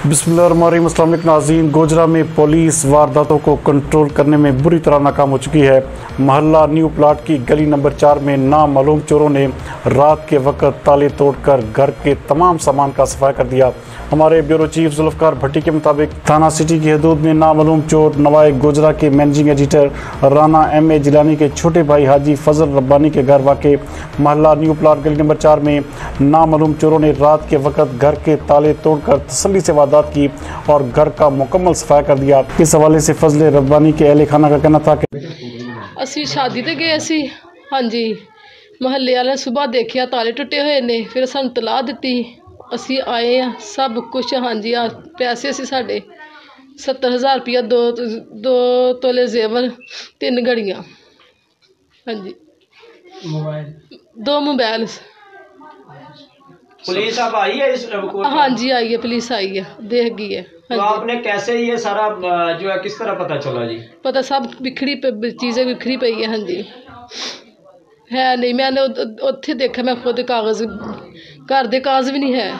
बिस्मिल्लाहिर्रहमानिर्रहीम। अस्सलाम वालेकुम नाज़रीन। गोजरह में पुलिस वारदातों को कंट्रोल करने में बुरी तरह नाकाम हो चुकी है। महल्ला न्यू प्लाट की गली नंबर 4 में नामालूम चोरों ने रात के वक्त ताले तोड़कर घर के तमाम सामान का सफाया कर दिया। हमारे ब्यूरो चीफ जुल्फ़कार भट्टी के मुताबिक थाना सिटी की हदूद में नामालूम चोर नवाए गोजरह के managing editor Rana M.A. Jilani के छोटे भाई हाजी फजल रब्बानी के घर वाक़े महल्ला न्यू प्लाट गली नंबर 4 में नामालूम चोरों ने रात के वक्त घर के ताले तोड़कर तसल्ली से वारदात की और घर का मुकम्मल सफाया कर दिया। इस हवाले से फजल रब्बानी के अहले खाना का कहना था कि असी शादी ते गए सी। हाँ जी, महल्ले वाले सुबह देखिया ताले टुटे हुए ने, फिर सानू तलाह दी। असी आए हैं सब कुछ। हाँ जी, पैसे सी साढ़े 70,000 रुपया, दो तोले जेवर, 3 घड़ियाँ। हाँ जी, दो मोबाइल। पुलिस अब आई है इस हाँ जी, आई है, पुलिस आई है, देख गई है। तो आपने कैसे ये सारा जो है किस तरह पता चला जी? पता सब बिखरी चीज़ें बिखरी पई है। हाँ जी, है नहीं, मैंने उत्थे देखा, मैं खुद कागज़ घर दे कागज़ भी नहीं है।